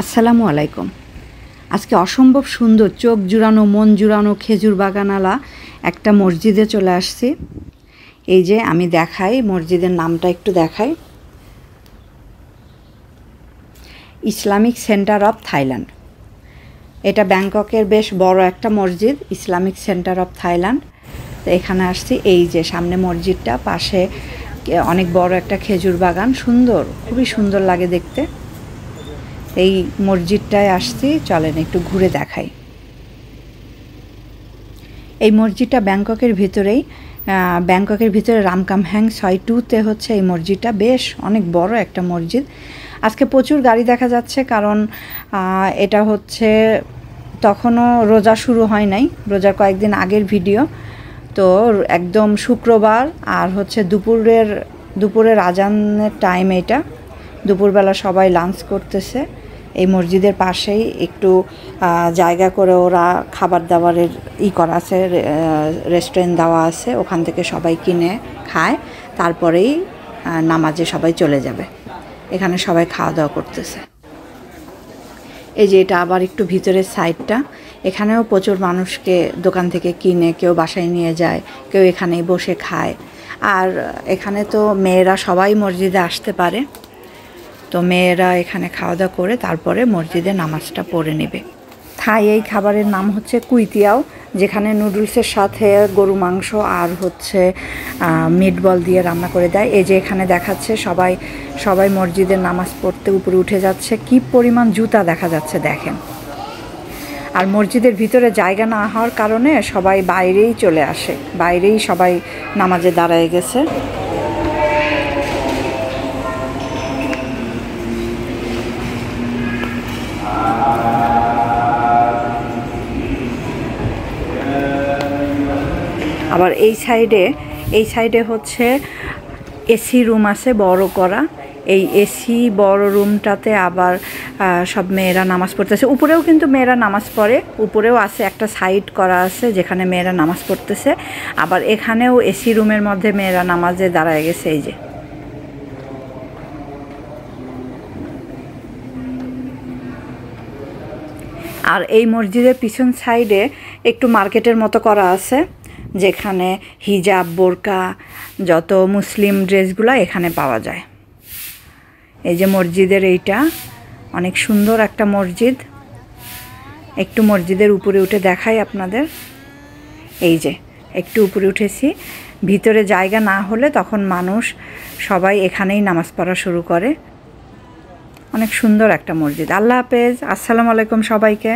আসসালামু আলাইকুম। আজকে অসম্ভব সুন্দর চোখ জুড়ানো মন জুড়ানো খেজুর বাগানালা একটা মসজিদে চলে আসছি। এই যে আমি দেখাই, মসজিদের নামটা একটু দেখাই, ইসলামিক সেন্টার অফ থাইল্যান্ড। এটা ব্যাংককের বেশ বড় একটা মসজিদ, ইসলামিক সেন্টার অফ থাইল্যান্ড। তো এখানে আসছি, এই যে সামনে মসজিদটা, পাশে অনেক বড় একটা খেজুর বাগান, সুন্দর, খুবই সুন্দর লাগে দেখতে। এই মসজিদটায় আসছি, চলেন একটু ঘুরে দেখাই। এই মসজিদটা ব্যাংককের ভিতরে রামকামহ্যাং সয় 2-তে হচ্ছে এই মসজিদটা, বেশ অনেক বড় একটা মসজিদ। আজকে প্রচুর গাড়ি দেখা যাচ্ছে, কারণ এটা হচ্ছে তখনও রোজা শুরু হয় নাই, রোজার কয়েকদিন আগের ভিডিও। তো একদম শুক্রবার, আর হচ্ছে দুপুরের আজানের টাইম। এটা দুপুরবেলা সবাই লাঞ্চ করতেছে। এই মসজিদের পাশেই একটু জায়গা করে ওরা খাবার দাবারের করা আছে, রেস্টুরেন্ট দেওয়া আছে, ওখান থেকে সবাই কিনে খায়, তারপরেই নামাজে সবাই চলে যাবে। এখানে সবাই খাওয়া দাওয়া করতেছে। এই যে এটা আবার একটু ভিতরের সাইডটা, এখানেও প্রচুর মানুষকে দোকান থেকে কিনে কেউ বাসায় নিয়ে যায়, কেউ এখানেই বসে খায়। আর এখানে তো মেয়েরা সবাই মসজিদে আসতে পারে, তো মেয়েরা এখানে খাওয়া দাওয়া করে তারপরে মসজিদে নামাজটা পড়ে নেবে। থাই এই খাবারের নাম হচ্ছে কুইতিয়াও, যেখানে নুডলসের সাথে গরু মাংস আর হচ্ছে মিটবল দিয়ে রান্না করে দেয়। এই যে এখানে দেখাচ্ছে সবাই মসজিদের নামাজ পড়তে উপরে উঠে যাচ্ছে। কি পরিমাণ জুতা দেখা যাচ্ছে দেখেন। আর মসজিদের ভিতরে জায়গা না হওয়ার কারণে সবাই বাইরেই চলে আসে, বাইরেই সবাই নামাজে দাঁড়ায় গেছে। আবার এই সাইডে হচ্ছে এসি রুম আছে বড় করা। এই এসি বড় রুমটাতে আবার সব মেয়েরা নামাজ পড়তেছে। উপরেও কিন্তু মেয়েরা নামাজ পড়ে, উপরেও আছে একটা সাইড করা আছে যেখানে মেয়েরা নামাজ পড়তেছে। আবার এখানেও এসি রুমের মধ্যে মেয়েরা নামাজে দাঁড়ায় গেছে। এই যে আর এই মসজিদের পিছন সাইডে একটু মার্কেটের মতো করা আছে, যেখানে হিজাব, বোরকা, যত মুসলিম ড্রেসগুলো এখানে পাওয়া যায়। এই যে মসজিদের এইটা অনেক সুন্দর একটা মসজিদ। একটু মসজিদের উপরে উঠে দেখাই আপনাদের। এই যে একটু উপরে উঠেছি, ভিতরে জায়গা না হলে তখন মানুষ সবাই এখানেই নামাজ পড়া শুরু করে। অনেক সুন্দর একটা মসজিদ। আল্লাহ হাফেজ, আসসালামু আলাইকুম সবাইকে।